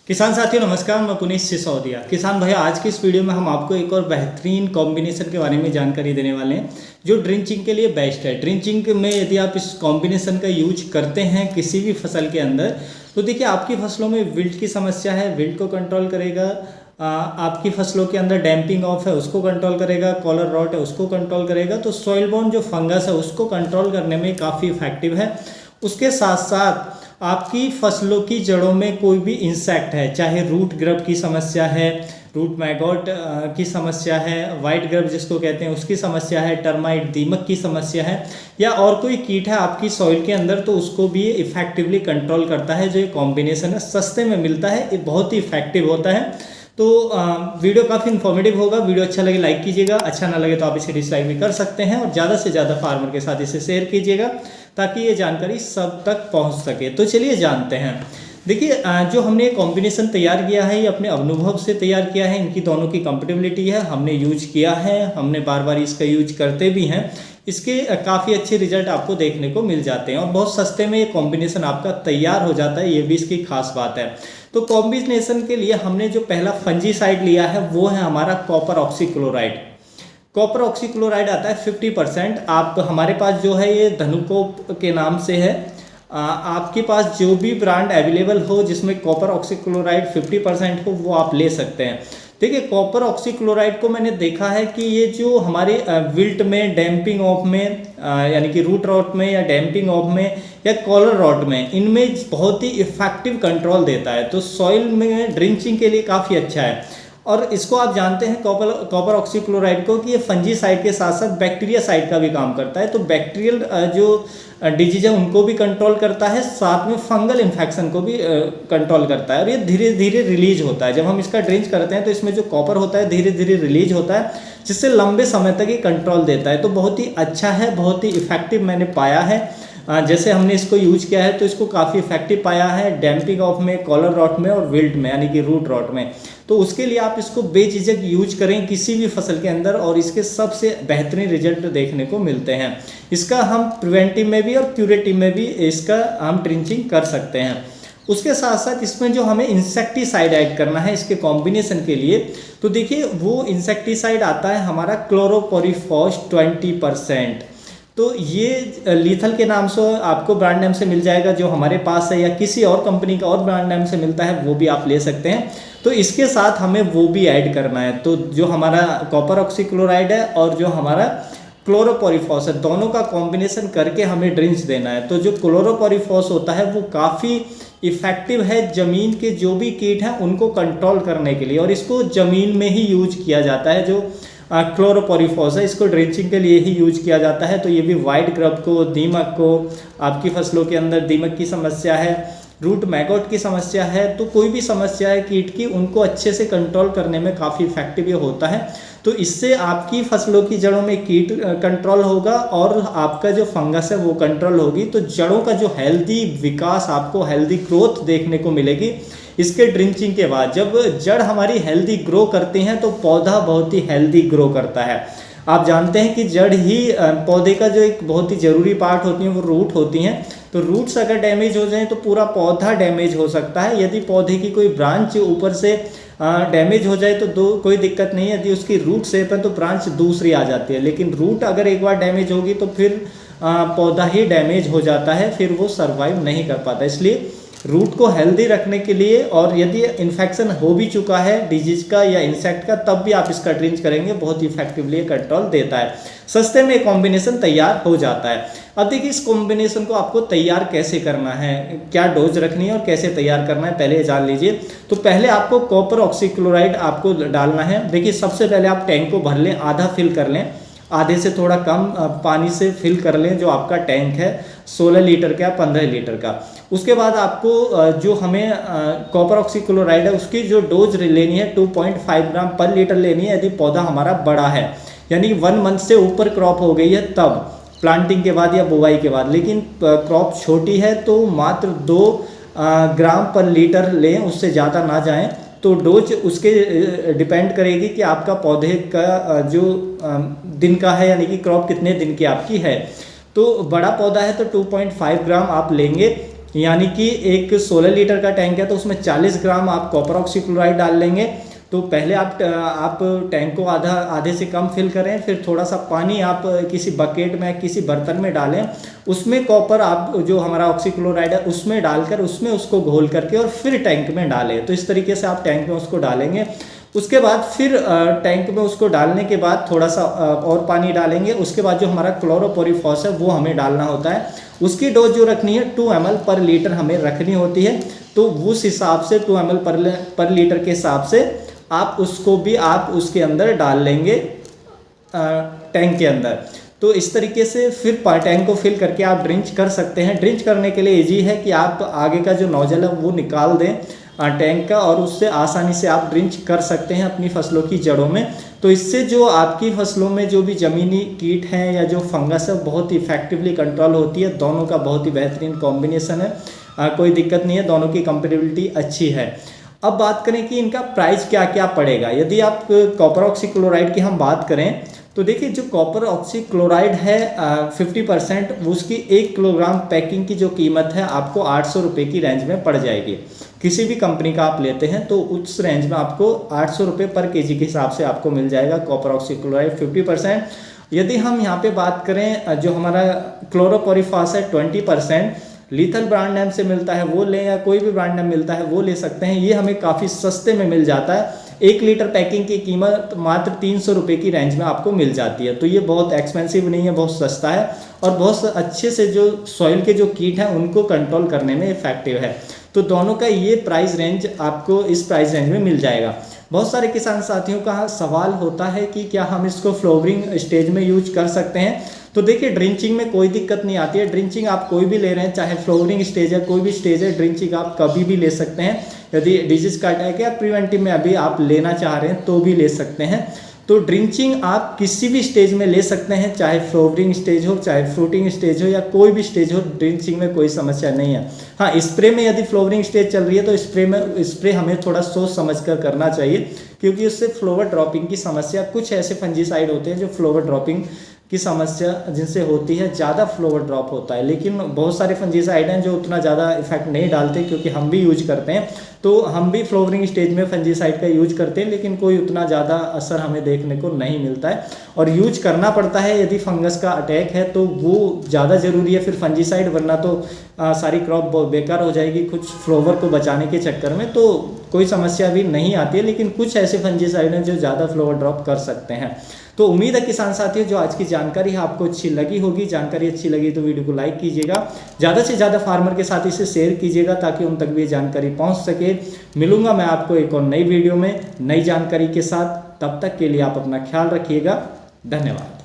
किसान साथियों नमस्कार, मैं पुनीत सिसोदिया। किसान भाई, आज की इस वीडियो में हम आपको एक और बेहतरीन कॉम्बिनेशन के बारे में जानकारी देने वाले हैं जो ड्रिंचिंग के लिए बेस्ट है। ड्रिंचिंग में यदि आप इस कॉम्बिनेशन का यूज करते हैं किसी भी फसल के अंदर, तो देखिए आपकी फसलों में विल्ट की समस्या है, विल्ट को कंट्रोल करेगा। आपकी फसलों के अंदर डैम्पिंग ऑफ है उसको कंट्रोल करेगा, कॉलर रॉट है उसको कंट्रोल करेगा। तो सॉइल बोर्न जो फंगस है उसको कंट्रोल करने में काफ़ी इफेक्टिव है। उसके साथ साथ आपकी फसलों की जड़ों में कोई भी इंसेक्ट है, चाहे रूट ग्रब की समस्या है, रूट मैगोट की समस्या है, वाइट ग्रब जिसको कहते हैं उसकी समस्या है, टर्माइट दीमक की समस्या है, या और कोई कीट है आपकी सॉइल के अंदर, तो उसको भी इफेक्टिवली कंट्रोल करता है। जो ये कॉम्बिनेशन है सस्ते में मिलता है, ये बहुत ही इफेक्टिव होता है। तो वीडियो काफ़ी इन्फॉर्मेटिव होगा। वीडियो अच्छा लगे लाइक कीजिएगा, अच्छा ना लगे तो आप इसे डिसलाइक भी कर सकते हैं, और ज़्यादा से ज़्यादा फार्मर के साथ इसे शेयर कीजिएगा ताकि ये जानकारी सब तक पहुंच सके। तो चलिए जानते हैं। देखिए जो हमने कॉम्बिनेशन तैयार किया है ये अपने अनुभव से तैयार किया है। इनकी दोनों की कंपेटिबिलिटी है, हमने यूज किया है, हमने बार बार इसका यूज करते भी हैं। इसके काफ़ी अच्छे रिजल्ट आपको देखने को मिल जाते हैं और बहुत सस्ते में ये कॉम्बिनेशन आपका तैयार हो जाता है, ये भी इसकी खास बात है। तो कॉम्बिनेशन के लिए हमने जो पहला फंजीसाइड लिया है वो है हमारा कॉपर ऑक्सीक्लोराइड। कॉपर ऑक्सीक्लोराइड आता है 50%। आप हमारे पास जो है ये धनुकोप के नाम से है। आपके पास जो भी ब्रांड अवेलेबल हो जिसमें कॉपर ऑक्सीक्लोराइड 50% हो वो आप ले सकते हैं। देखिए कॉपर ऑक्सीक्लोराइड को मैंने देखा है कि ये जो हमारे विल्ट में, डैम्पिंग ऑफ में, यानी कि रूट रॉट में या डैम्पिंग ऑफ में या कॉलर रॉट में, इनमें बहुत ही इफेक्टिव कंट्रोल देता है। तो सॉइल में ड्रिंचिंग के लिए काफ़ी अच्छा है। और इसको आप जानते हैं कॉपर ऑक्सीक्लोराइड को कि ये फंजीसाइड के साथ साथ बैक्टीरिया साइड का भी काम करता है। तो बैक्टीरियल जो डिजीज है उनको भी कंट्रोल करता है, साथ में फंगल इन्फेक्शन को भी कंट्रोल करता है। और ये धीरे धीरे रिलीज होता है। जब हम इसका ड्रिंच करते हैं तो इसमें जो कॉपर होता है धीरे धीरे रिलीज होता है, जिससे लंबे समय तक ये कंट्रोल देता है। तो बहुत ही अच्छा है, बहुत ही इफेक्टिव मैंने पाया है। जैसे हमने इसको यूज किया है तो इसको काफ़ी इफेक्टिव पाया है डैम्पिंग ऑफ में, कॉलर रॉट में और विल्ट में यानी कि रूट रॉट में। तो उसके लिए आप इसको बेझिझक यूज करें किसी भी फसल के अंदर और इसके सबसे बेहतरीन रिजल्ट देखने को मिलते हैं। इसका हम प्रिवेंटिव में भी और क्यूरेटिव में भी इसका हम ड्रिंचिंग कर सकते हैं। उसके साथ साथ इसमें जो हमें इंसेक्टिसाइड ऐड करना है इसके कॉम्बिनेशन के लिए, तो देखिए वो इंसेक्टिसाइड आता है हमारा क्लोरोपोरिफॉस 20%। तो ये लीथल के नाम से आपको ब्रांड नेम से मिल जाएगा जो हमारे पास है, या किसी और कंपनी का और ब्रांड नेम से मिलता है वो भी आप ले सकते हैं। तो इसके साथ हमें वो भी ऐड करना है। तो जो हमारा कॉपर ऑक्सीक्लोराइड है और जो हमारा क्लोरोपोरिफॉस है, दोनों का कॉम्बिनेशन करके हमें ड्रिंच देना है। तो जो क्लोरोपोरिफॉस होता है वो काफ़ी इफेक्टिव है ज़मीन के जो भी कीट हैं उनको कंट्रोल करने के लिए, और इसको ज़मीन में ही यूज किया जाता है। जो क्लोरोपोरिफॉस है इसको ड्रिंचिंग के लिए ही यूज किया जाता है। तो ये भी वाइट ग्रब को, दीमक को, आपकी फसलों के अंदर दीमक की समस्या है, रूट मैगोट की समस्या है, तो कोई भी समस्या है कीट की, उनको अच्छे से कंट्रोल करने में काफ़ी इफेक्टिव ये होता है। तो इससे आपकी फसलों की जड़ों में कीट कंट्रोल होगा और आपका जो फंगस है वो कंट्रोल होगी। तो जड़ों का जो हेल्दी विकास, आपको हेल्दी ग्रोथ देखने को मिलेगी इसके ड्रिंचिंग के बाद। जब जड़ हमारी हेल्दी ग्रो करती हैं तो पौधा बहुत ही हेल्दी ग्रो करता है। आप जानते हैं कि जड़ ही पौधे का जो एक बहुत ही ज़रूरी पार्ट होती है वो रूट होती हैं। तो रूट्स अगर डैमेज हो जाएं तो पूरा पौधा डैमेज हो सकता है। यदि पौधे की कोई ब्रांच ऊपर से डैमेज हो जाए तो कोई दिक्कत नहीं है, यदि उसकी रूट सेफ है तो ब्रांच दूसरी आ जाती है। लेकिन रूट अगर एक बार डैमेज होगी तो फिर पौधा ही डैमेज हो जाता है, फिर वो सर्वाइव नहीं कर पाता। इसलिए रूट को हेल्दी रखने के लिए, और यदि इन्फेक्शन हो भी चुका है डिजीज का या इंसेक्ट का, तब भी आप इसका ड्रिंच करेंगे, बहुत इफेक्टिवली कंट्रोल देता है। सस्ते में कॉम्बिनेशन तैयार हो जाता है। अब देखिए इस कॉम्बिनेशन को आपको तैयार कैसे करना है, क्या डोज रखनी है और कैसे तैयार करना है पहले जान लीजिए। तो पहले आपको कॉपर ऑक्सीक्लोराइड आपको डालना है। देखिए सबसे पहले आप टैंक को भर लें, आधा फिल कर लें, आधे से थोड़ा कम पानी से फिल कर लें जो आपका टैंक है 16 लीटर का, 15 लीटर का। उसके बाद आपको जो हमें कॉपर ऑक्सीक्लोराइड है उसकी जो डोज लेनी है 2.5 ग्राम पर लीटर लेनी है यदि पौधा हमारा बड़ा है, यानी 1 मंथ से ऊपर क्रॉप हो गई है तब, प्लांटिंग के बाद या बुवाई के बाद। लेकिन क्रॉप छोटी है तो मात्र 2 ग्राम पर लीटर लें, उससे ज़्यादा ना जाएं। तो डोज उसके डिपेंड करेगी कि आपका पौधे का जो दिन का है, यानी कि क्रॉप कितने दिन की आपकी है। तो बड़ा पौधा है तो 2.5 ग्राम आप लेंगे यानी कि एक 16 लीटर का टैंक है तो उसमें 40 ग्राम आप कॉपर ऑक्सीक्लोराइड डाल लेंगे। तो पहले आप टैंक को आधे से कम फिल करें, फिर थोड़ा सा पानी आप किसी बकेट में किसी बर्तन में डालें, उसमें कॉपर आप जो हमारा ऑक्सीक्लोराइड है उसमें डालकर उसमें उसको घोल करके और फिर टैंक में डालें। तो इस तरीके से आप टैंक में उसको डालेंगे। उसके बाद फिर टैंक में उसको डालने के बाद थोड़ा सा और पानी डालेंगे। उसके बाद जो हमारा क्लोरोपोरीफॉस है वो हमें डालना होता है। उसकी डोज जो रखनी है 2 ml पर लीटर हमें रखनी होती है। तो उस हिसाब से 2 ml पर लीटर के हिसाब से आप उसको भी आप उसके अंदर डाल लेंगे टैंक के अंदर। तो इस तरीके से फिर टैंक को फिल करके आप ड्रिंच कर सकते हैं। ड्रिंच करने के लिए इजी है कि आप आगे का जो नोजल है वो निकाल दें टैंक का, और उससे आसानी से आप ड्रिंच कर सकते हैं अपनी फसलों की जड़ों में। तो इससे जो आपकी फसलों में जो भी ज़मीनी कीट हैं या जो फंगस है बहुत इफेक्टिवली कंट्रोल होती है। दोनों का बहुत ही बेहतरीन कॉम्बिनेशन है, कोई दिक्कत नहीं है, दोनों की कंपेटेबिलिटी अच्छी है। अब बात करें कि इनका प्राइस क्या क्या पड़ेगा। यदि आप कॉपर ऑक्सीक्लोराइड की हम बात करें तो देखिए जो कॉपर ऑक्सीक्लोराइड है 50% उसकी 1 किलोग्राम पैकिंग की जो कीमत है आपको 800 रुपये की रेंज में पड़ जाएगी। किसी भी कंपनी का आप लेते हैं तो उस रेंज में आपको 800 रुपये पर केजी के हिसाब से आपको मिल जाएगा कॉपर ऑक्सीक्लोराइड 50%। यदि हम यहाँ पे बात करें जो हमारा क्लोरोपोरीफॉस है 20%, लीथल ब्रांड नेम से मिलता है वो लें या कोई भी ब्रांड नेम मिलता है वो ले सकते हैं। ये हमें काफ़ी सस्ते में मिल जाता है। 1 लीटर पैकिंग की कीमत मात्र 300 रुपये की रेंज में आपको मिल जाती है। तो ये बहुत एक्सपेंसिव नहीं है, बहुत सस्ता है और बहुत अच्छे से जो सॉइल के जो कीट हैं उनको कंट्रोल करने में इफेक्टिव है। तो दोनों का ये प्राइस रेंज आपको इस प्राइस रेंज में मिल जाएगा। बहुत सारे किसान साथियों का सवाल होता है कि क्या हम इसको फ्लोवरिंग स्टेज में यूज कर सकते हैं। तो देखिए ड्रिंचिंग में कोई दिक्कत नहीं आती है। ड्रिंचिंग आप कोई भी ले रहे हैं, चाहे फ्लोवरिंग स्टेज है कोई भी स्टेज है, ड्रिंचिंग आप कभी भी ले सकते हैं। यदि डिजीज का अटैक या प्रिवेंटिव में अभी आप लेना चाह रहे हैं तो भी ले सकते हैं। तो ड्रिंचिंग आप किसी भी स्टेज में ले सकते हैं, चाहे फ्लोवरिंग स्टेज हो चाहे फ्रूटिंग स्टेज हो या कोई भी स्टेज हो, ड्रिंचिंग में कोई समस्या नहीं है। हाँ, स्प्रे में यदि फ्लोवरिंग स्टेज चल रही है तो स्प्रे हमें थोड़ा सोच समझ कर करना चाहिए, क्योंकि उससे फ्लोवर ड्रॉपिंग की समस्या, कुछ ऐसे फंजीसाइड होते हैं जो फ्लोवर ड्रॉपिंग की समस्या जिनसे होती है, ज़्यादा फ्लोवर ड्रॉप होता है। लेकिन बहुत सारे फंजीसाइड हैं जो उतना ज़्यादा इफेक्ट नहीं डालते, क्योंकि हम भी यूज करते हैं। तो हम भी फ्लोवरिंग स्टेज में फंजीसाइड का यूज करते हैं, लेकिन कोई उतना ज़्यादा असर हमें देखने को नहीं मिलता है और यूज करना पड़ता है। यदि फंगस का अटैक है तो वो ज़्यादा ज़रूरी है फिर फंजीसाइड, वरना तो सारी क्रॉप बेकार हो जाएगी कुछ फ्लोवर को बचाने के चक्कर में। तो कोई समस्या भी नहीं आती है, लेकिन कुछ ऐसे फंजीसाइड हैं जो ज़्यादा फ्लोवर ड्रॉप कर सकते हैं। तो उम्मीद है किसान साथियों जो आज की जानकारी है आपको अच्छी लगी होगी। जानकारी अच्छी लगी तो वीडियो को लाइक कीजिएगा, ज़्यादा से ज़्यादा फार्मर के साथ इसे शेयर कीजिएगा ताकि उन तक भी ये जानकारी पहुंच सके। मिलूंगा मैं आपको एक और नई वीडियो में नई जानकारी के साथ। तब तक के लिए आप अपना ख्याल रखिएगा। धन्यवाद।